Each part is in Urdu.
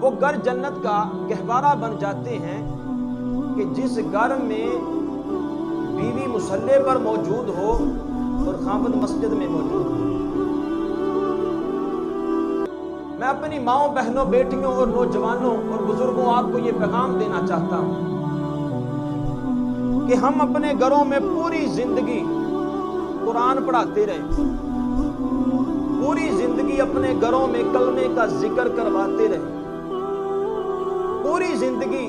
وہ گھر جنت کا گہوارہ بن جاتے ہیں کہ جس گھر میں بیوی مصلی پر موجود ہو اور خاوند مسجد میں موجود ہو۔ میں اپنی ماؤں، بہنوں، بیٹیوں اور نوجوانوں اور بزرگوں آپ کو یہ پیغام دینا چاہتا ہوں کہ ہم اپنے گھروں میں پوری زندگی قرآن پڑھاتے رہیں، پوری زندگی اپنے گھروں میں کلمے کا ذکر کرواتے رہیں، پوری زندگی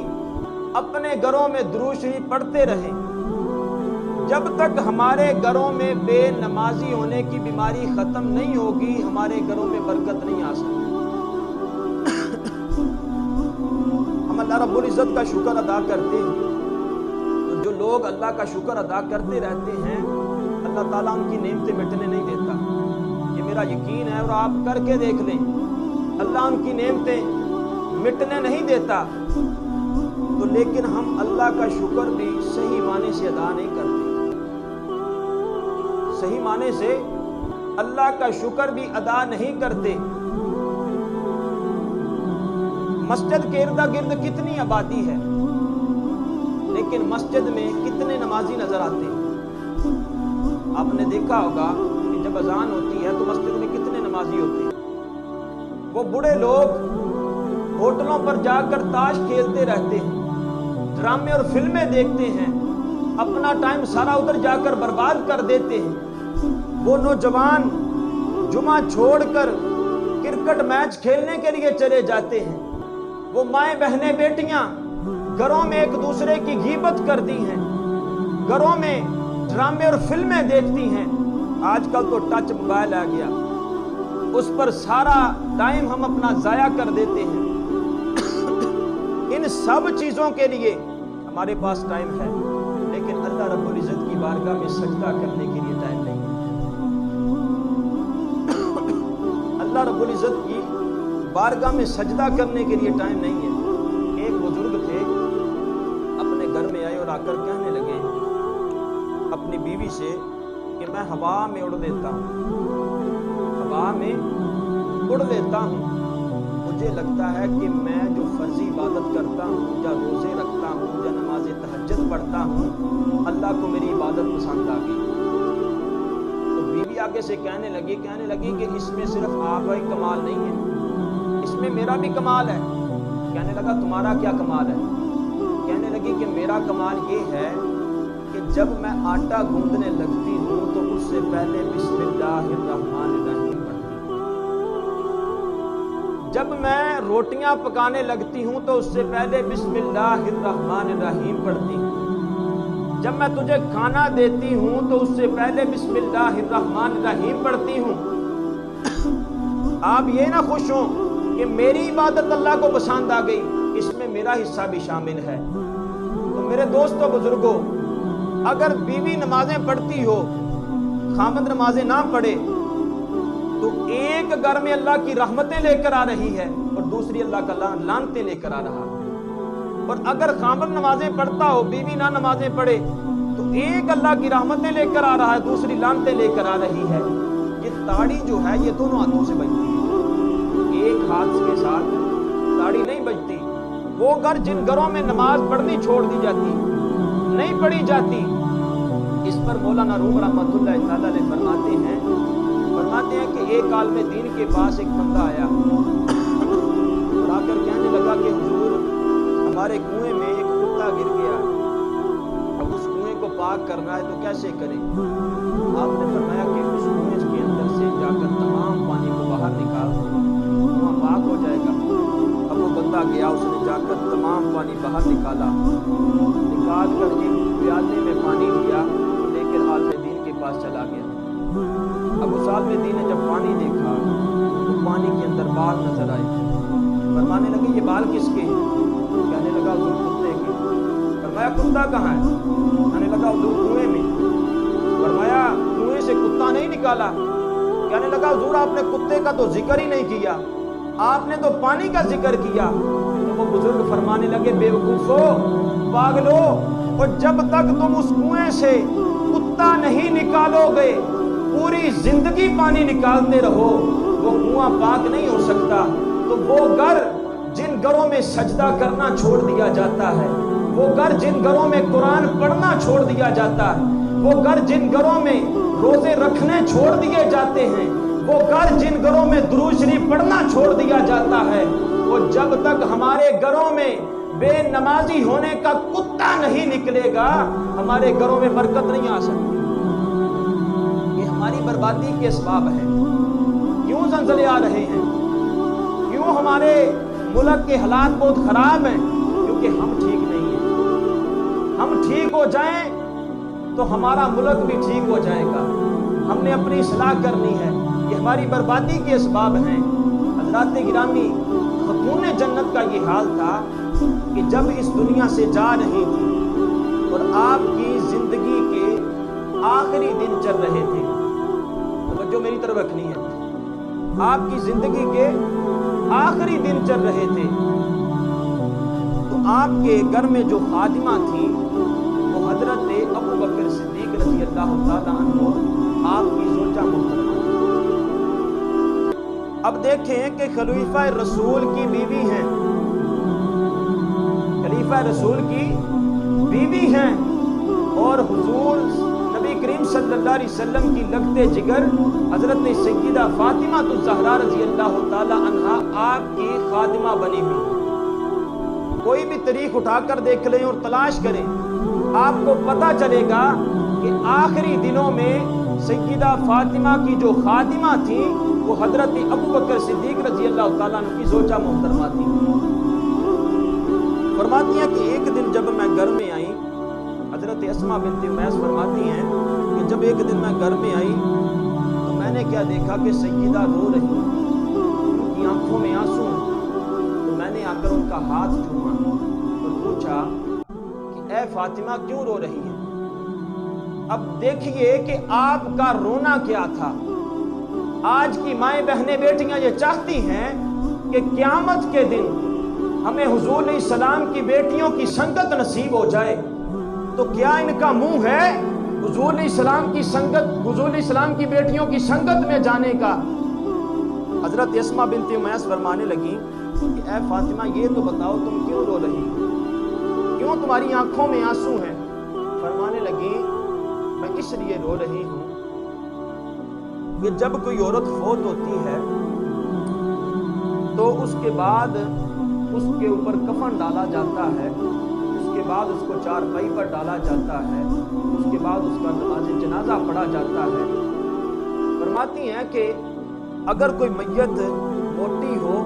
اپنے گھروں میں درود شریف پڑھتے رہیں، جب تک ہمارے گھروں میں بے نمازی ہونے کی بیماری ختم نہیں ہوگی ہمارے گھروں میں برکت نہیں آ سکتی۔ ہم اللہ رب العزت کا شکر ادا کرتے ہیں، تو جو لوگ اللہ کا شکر ادا کرتے رہتے ہیں اللہ تعالیٰ ان کی نعمتیں مٹنے نہیں دیتا۔ یہ میرا یقین ہے اور آپ کر کے دیکھ لیں، اللہ ان کی نعمتیں مٹنے نہیں دیتا۔ تو لیکن ہم اللہ کا شکر بھی صحیح معنی سے ادا نہیں کرتے، صحیح معنی سے اللہ کا شکر بھی ادا نہیں کرتے۔ مسجد کے ارد گرد کتنی آبادی ہے، لیکن مسجد میں کتنے نمازی نظر آتے ہیں؟ آپ نے دیکھا ہوگا کہ جب اذان ہوتی ہے تو مسجد میں کتنے نمازی ہوتے ہیں۔ وہ بوڑھے لوگ ہوٹلوں پر جا کر تاش کھیلتے رہتے ہیں، ڈرامے اور فلمیں دیکھتے ہیں، اپنا ٹائم سارا ادھر جا کر برباد کر دیتے ہیں۔ وہ نوجوان جمعہ چھوڑ کر کرکٹ میچ کھیلنے کے لیے چلے جاتے ہیں۔ وہ مائیں، بہنیں، بیٹیاں گھروں میں ایک دوسرے کی غیبت کرتی ہیں، گھروں میں ڈرامے اور فلمیں دیکھتی ہیں۔ آج کل تو ٹچ موبائل آ گیا، اس پر سارا ٹائم ہم اپنا ضائع کر دیتے ہیں۔ ان سب چیزوں کے لیے ہمارے پاس ٹائم ہے، لیکن اللہ رب العزت کی بارگاہ میں سجدہ کرنے کے لیے ٹائم نہیں ہے۔ اللہ رب العزت کی بارگاہ میں سجدہ کرنے کے لیے ٹائم نہیں ہے۔ ایک بزرگ تھے، اپنے گھر میں آئے اور آ کر کہنے لگے اپنی بیوی سے کہ میں ہوا میں اڑ لیتا ہوں، ہوا میں اڑ لیتا ہوں۔ مجھے لگتا ہے کہ میں جو فرضی عبادت کرتا ہوں یا روزے رکھتا ہوں یا نماز تہجد پڑھتا ہوں اللہ کو میری عبادت پسند آ گئی۔ تو بیوی آگے سے کہنے لگی کہ اس میں صرف آپ کا ہی کمال نہیں ہے، اس میں میرا بھی کمال ہے۔ کہنے لگا تمہارا کیا کمال ہے؟ کہنے لگی کہ میرا کمال یہ ہے کہ جب میں آٹا گوندنے لگتی ہوں تو اس سے پہلے بسم اللہ الرحمن الرحیم پڑھتی ہوں، جب میں روٹیاں پکانے لگتی ہوں تو اس سے پہلے بسم اللہ الرحمن الرحیم پڑھتی ہوں، جب میں تجھے کھانا دیتی ہوں تو اس سے پہلے بسم اللہ الرحمن الرحیم پڑھتی ہوں۔ آپ یہ نہ خوش ہوں کہ میری عبادت اللہ کو پسند آ گئی، اس میں میرا حصہ بھی شامل ہے۔ تو میرے دوستو، بزرگوں، اگر بیوی نمازیں پڑھتی ہو، خاوند نمازیں نہ پڑھے، تو ایک گھر میں اللہ کی رحمتیں لے کر آ رہی ہے اور دوسری اللہ کا لعنتیں لے کر آ رہا ہے۔ اور اگر خاوند نمازیں پڑھتا ہو، بیوی نہ نمازیں پڑھے، تو ایک اللہ کی رحمتیں لے کر آ رہا ہے، دوسری لعنتیں لے کر آ رہی ہے۔ یہ تاڑی جو ہے یہ دونوں ہاتھوں سے بجتی ہے، ایک ہاتھ کے ساتھ تاڑی نہیں بجتی۔ وہ گھر جن گھروں میں نماز پڑھنی چھوڑ دی جاتی، نہیں پڑھی جاتی، اس پر مولانا روم رحمۃ اللہ تعالیٰ نے فرماتے ہیں کہ ایک عالم دین کے پاس ایک بندہ آیا اور آ کر کہنے لگا کہ حضور ہمارے کنویں میں ایک کتا گر گیا، اب اس کنویں کو پاک کرنا ہے تو کیسے کریں؟ آپ نے فرمایا کہ اس کنویں کے اندر سے جا کر تمام پانی کو باہر نکال دو، کنواں پاک ہو جائے گا۔ اب وہ بندہ گیا، اس نے جا کر تمام پانی باہر نکال کر ایک پیالے میں پانی لیا، لے کر عالم دین کے پاس چلا گیا۔ اب اس عالم دین نے جب پانی دیکھا تو پانی کے اندر بال نظر آئے، فرمانے لگے یہ بال کس کے ہیں؟ کہنے لگا حضور کتے کے۔ فرمایا کتا کہاں ہے؟ کہنے لگا حضور کنویں میں۔ فرمایا کنویں سے کتا نہیں نکالا؟ کہنے لگا حضور آپ نے کتے کا تو ذکر ہی نہیں کیا، آپ نے تو پانی کا ذکر کیا۔ تو وہ بزرگ فرمانے لگے بے وقوفو، پاگلو، اور جب تک تم اس کنویں سے کتا نہیں نکالو گے پوری زندگی پانی نکالتے رہو، وہ کنواں پاک نہیں ہو سکتا۔ تو وہ گھر جن گھروں میں سجدہ کرنا چھوڑ دیا جاتا ہے، وہ گھر جن گھروں میں قرآن پڑھنا چھوڑ دیا جاتا ہے، وہ گھر جن گھروں میں روزے رکھنے چھوڑ دیے جاتے ہیں، وہ گھر جن گھروں میں درود شریف پڑھنا چھوڑ دیا جاتا ہے، وہ جب تک ہمارے گھروں میں بے نمازی ہونے کا کتا نہیں نکلے گا ہمارے گھروں میں برکت نہیں آ سکتی۔ یہ ہماری بربادی کے اسباب ہیں۔ کیوں زلزلے آ رہے ہیں؟ کیوں ہمارے ملک کے حالات بہت خراب ہیں؟ کیونکہ ہم ٹھیک نہیں ہیں۔ ہم ٹھیک ہو جائیں تو ہمارا ملک بھی ٹھیک ہو جائے گا۔ ہم نے اپنی اصلاح کرنی ہے۔ یہ ہماری بربادی کے اسباب ہیں۔ حضرات گرامی، خاتون جنت کا یہ حال تھا کہ جب اس دنیا سے جا رہی تھی اور آپ کی زندگی کے آخری دن چل رہے تھے، توجہ میری طرف رکھنی ہے، آپ کی زندگی کے آخری دن چل رہے تھے، تو آپ کے گھر میں جو خادمہ تھی وہ حضرت ابو بکر صدیق رضی اللہ تعالیٰ عنہ آپ کی زوجہ محترمہ۔ اب دیکھیں کہ خلیفہ رسول کی بیوی ہیں، خلیفہ رسول کی بیوی ہیں، اور حضور نبی کریم صلی اللہ علیہ وسلم کی لگتے جگر حضرت سیدہ فاطمہ الزہرا رضی اللہ تعالی عنہا آپ کی خادمہ بنی ہوئی۔ کوئی بھی تاریخ اٹھا کر دیکھ لیں اور تلاش کریں، آپ کو پتہ چلے گا کہ آخری دنوں میں سیدہ فاطمہ کی جو خادمہ تھی وہ حضرت ابو بکر صدیق رضی اللہ تعالیٰ عنہ کی زوجہ محترمہ تھی۔ فرماتی ہیں کہ ایک دن جب میں گھر میں آئی، حضرت اسماء بنت امیس فرماتی ہیں کہ جب ایک دن میں گھر میں آئی تو میں نے کیا دیکھا کہ سیدہ رو رہی، ان کی آنکھوں میں آنسو، تو میں نے آ کر ان کا ہاتھ چھوما اور پوچھا کہ اے فاطمہ کیوں رو رہی ہے؟ اب دیکھیے کہ آپ کا رونا کیا تھا۔ آج کی مائیں بہنیں بیٹیاں یہ چاہتی ہیں کہ قیامت کے دن ہمیں حضور علیہ السلام کی بیٹیوں کی سنگت نصیب ہو جائے، تو کیا ان کا منہ ہے حضور علیہ السلام کی سنگت، حضور علیہ السلام کی بیٹیوں کی سنگت میں جانے کا؟ حضرت اسماء بنت امیس فرمانے لگی کہ اے فاطمہ یہ تو بتاؤ تم کیوں رو رہی ہو، کیوں تمہاری آنکھوں میں آنسو ہیں؟ فرمانے لگی میں اس لیے رو رہی ہوں کہ جب کوئی عورت فوت ہوتی ہے تو اس کے بعد اس کے اوپر کفن ڈالا جاتا ہے، اس کے بعد اس کو چارپائی پر ڈالا جاتا ہے، اس کے بعد اس کا نماز جنازہ پڑھا جاتا ہے۔ فرماتی ہیں کہ اگر کوئی میت موٹی ہو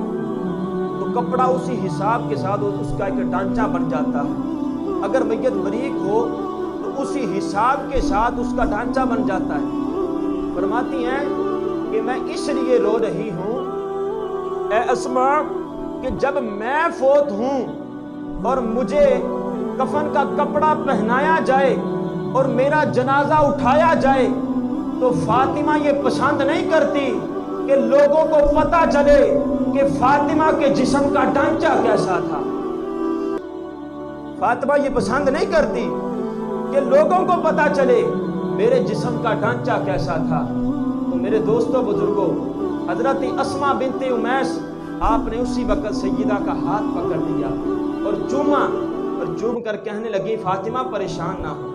تو کپڑا اسی حساب کے ساتھ اس کا ایک ڈھانچہ بن جاتا ہے، اگر میت باریک ہو تو اسی حساب کے ساتھ اس کا ڈھانچہ بن جاتا ہے۔ فرماتی ہیں کہ میں اس لیے رو رہی ہوں اے اسماء کہ جب میں فوت ہوں اور مجھے کفن کا کپڑا پہنایا جائے اور میرا جنازہ اٹھایا جائے تو فاطمہ یہ پسند نہیں کرتی کہ لوگوں کو پتہ چلے کہ فاطمہ کے جسم کا ڈھانچہ کیسا تھا۔ فاطمہ یہ پسند نہیں کرتی کہ لوگوں کو پتہ چلے میرے جسم کا ڈھانچہ کیسا تھا۔ تو میرے دوستوں بزرگوں، حضرت اسماء بنت امیس آپ نے اسی وقت سیدہ کا ہاتھ پکڑ لیا اور چوما، اور چوم کر کہنے لگی فاطمہ پریشان نہ ہو،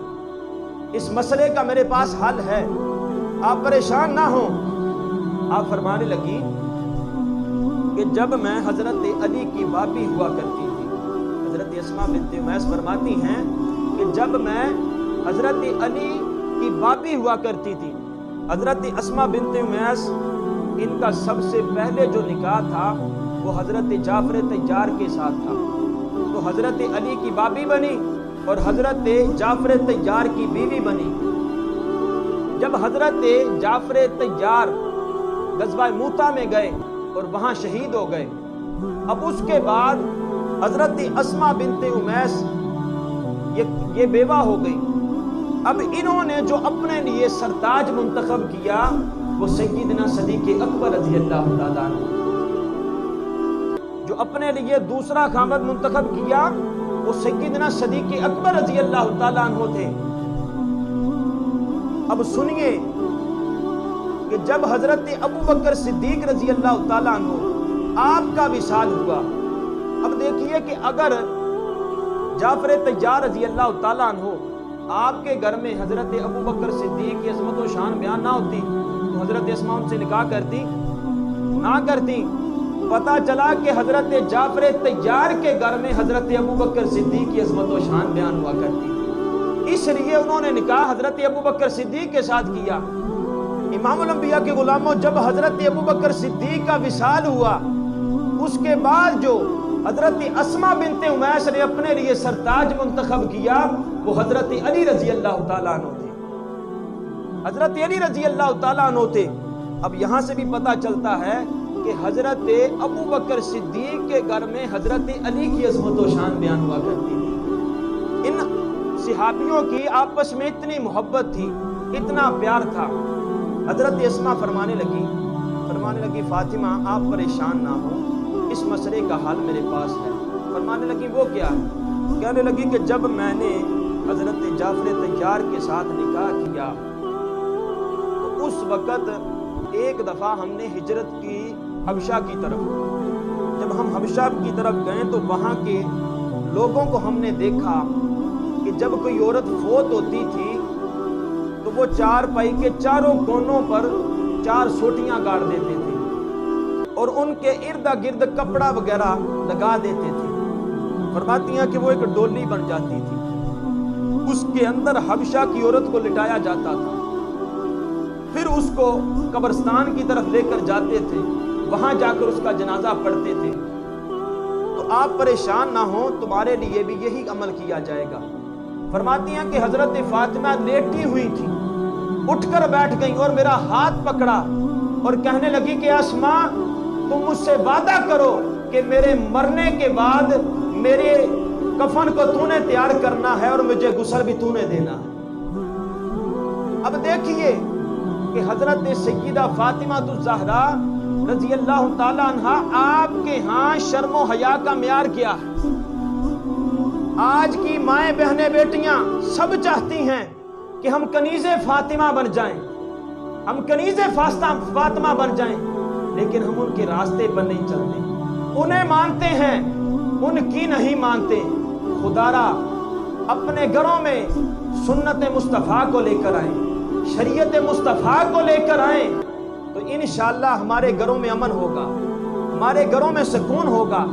اس مسئلے کا میرے پاس حل ہے، آپ پریشان نہ ہوں۔ آپ فرمانے لگی کہ جب میں حضرت علی کی بابی ہوا کرتی تھی، حضرت اسماء بنت امیس فرماتی ہیں کہ جب میں حضرت علی کی بابی ہوا کرتی تھی، حضرت اسماء بنت امیس ان کا سب سے پہلے جو نکاح تھا وہ حضرت جعفر طیار کے ساتھ تھا، تو حضرت علی کی بابی بنی اور حضرت جعفر طیار کی بیوی بنی۔ جب حضرت جعفر طیار غزوہ موتا میں گئے اور وہاں شہید ہو گئے، اب اس کے بعد حضرت اسماء بنت امیس یہ بیوہ ہو گئی۔ اب انہوں نے جو اپنے لیے سرتاج منتخب کیا وہ سیدنا صدیق اکبر رضی اللہ تعالیٰ عنہ، جو اپنے لیے دوسرا خامد منتخب کیا وہ سیدنا صدیق اکبر رضی اللہ تعالیٰ عنہ تھے۔ اب سنیے کہ جب حضرت ابو بکر صدیق رضی اللہ تعالیٰ عنہ آپ کا وصال ہوا اب دیکھیے کہ اگر جعفر طیار رضی اللہ تعالیٰ عنہ آپ کے گھر میں حضرت ابو بکر صدیق کی عظمت و شان بیان نہ ہوتی تو حضرت اسماء ان سے نکاح کرتی نہ کرتی. پتہ چلا کہ حضرت جعفر طیار کے گھر میں حضرت ابو بکر صدیق کی عظمت و شان بیان ہوا کرتی تھی، اس لیے انہوں نے نکاح حضرت ابو بکر صدیق کے ساتھ کیا. امام الانبیاء کے غلاموں، جب حضرت ابو بکر صدیق کا وصال ہوا، اس کے بعد جو حضرت اسماء بنت امیس نے اپنے لیے سرتاج منتخب کیا وہ حضرت علی رضی اللہ تعالیٰ عنہ تھے. حضرت علی رضی اللہ تعالیٰ عنہ تھے. اب یہاں سے بھی پتہ چلتا ہے کہ حضرت ابو بکر صدیق کے گھر میں حضرت علی کی عظمت و شان بیان ہوا کرتی تھی. ان صحابیوں کی آپس میں اتنی محبت تھی، اتنا پیار تھا. حضرت اسماء فرمانے لگی فاطمہ آپ پریشان نہ ہو، اس مسئلے کا حل میرے پاس ہے. فرمانے لگی وہ کیا ہے؟ کہنے لگی کہ جب میں نے حضرت جعفر طیار کے ساتھ نکاح کیا تو اس وقت ایک دفعہ ہم نے ہجرت کی حبشہ کی طرف. جب ہم حبشہ کی طرف گئے تو وہاں کے لوگوں کو ہم نے دیکھا کہ جب کوئی عورت فوت ہوتی تھی تو وہ چار پائی کے چاروں کونوں پر 4 سوٹیاں گاڑ دیتے تھے اور ان کے ارد گرد کپڑا وغیرہ لگا دیتے تھے. فرماتی ہیں کہ وہ ایک ڈولی بن جاتی تھی، اس کے اندر حبشہ کی عورت کو لٹایا جاتا تھا، پھر اس کو قبرستان کی طرف لے کر جاتے تھے، وہاں جا کر اس کا جنازہ پڑھتے تھے. تو آپ پریشان نہ ہوں، تمہارے لیے بھی یہی عمل کیا جائے گا. فرماتی ہیں کہ حضرت فاطمہ لیٹی ہوئی تھی، اٹھ کر بیٹھ گئیں اور میرا ہاتھ پکڑا اور کہنے لگی کہ اسماء تم مجھ سے وعدہ کرو کہ میرے مرنے کے بعد میرے کفن کو تو نے تیار کرنا ہے اور مجھے غسل بھی تو نے دینا ہے. اب دیکھیے کہ حضرت سیدہ فاطمہ الزہرا رضی اللہ تعالیٰ عنہا آپ کے ہاں شرم و حیا کا معیار کیا ہے. آج کی مائیں بہنیں بیٹیاں سب چاہتی ہیں کہ ہم کنیز فاطمہ بن جائیں، ہم کنیز فاطمہ بن جائیں، لیکن ہم ان کے راستے پر نہیں چلتے. انہیں مانتے ہیں، ان کی نہیں مانتے. خدا را اپنے گھروں میں سنت مصطفیٰ کو لے کر آئیں، شریعت مصطفیٰ کو لے کر آئیں تو انشاءاللہ ہمارے گھروں میں امن ہوگا، ہمارے گھروں میں سکون ہوگا.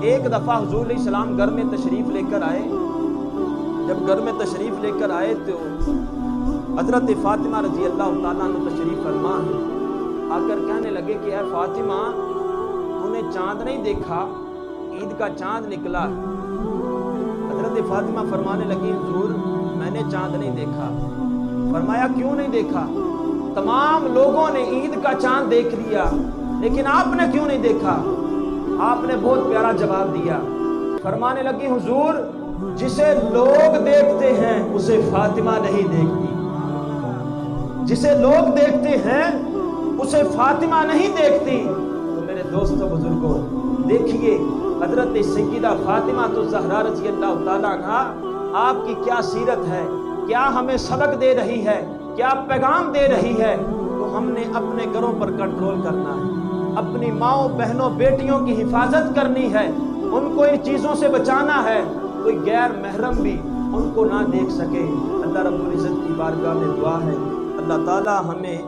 ایک دفعہ حضور علیہ السلام گھر میں تشریف لے کر آئے. جب گھر میں تشریف لے کر آئے تو حضرت فاطمہ رضی اللہ تعالیٰ عنہ تشریف فرما آ کر کہنے لگے کہ اے فاطمہ تو نے چاند نہیں دیکھا؟ عید کا چاند نکلا. حضرت فاطمہ فرمانے لگی حضور میں نے چاند نہیں دیکھا. فرمایا کیوں نہیں دیکھا؟ تمام لوگوں نے عید کا چاند دیکھ لیا لیکن آپ نے کیوں نہیں دیکھا؟ آپ نے بہت پیارا جواب دیا. فرمانے لگی حضور جسے لوگ دیکھتے ہیں اسے فاطمہ نہیں دیکھتی، جسے لوگ دیکھتے ہیں اسے فاطمہ نہیں دیکھتی. تو میرے دوستو بزرگوں دیکھیے حضرت سیدہ فاطمہ الزہرا رضی اللہ تعالیٰ عنہا آپ کی کیا سیرت ہے، کیا ہمیں سبق دے رہی ہے، کیا پیغام دے رہی ہے. تو ہم نے اپنے گھروں پر کنٹرول کرنا ہے، اپنی ماؤں بہنوں بیٹیوں کی حفاظت کرنی ہے، ان کو ان چیزوں سے بچانا ہے، کوئی غیر محرم بھی ان کو نہ دیکھ سکے. اللہ رب العزت کی بارگاہ میں دعا ہے اللہ تعالی ہمیں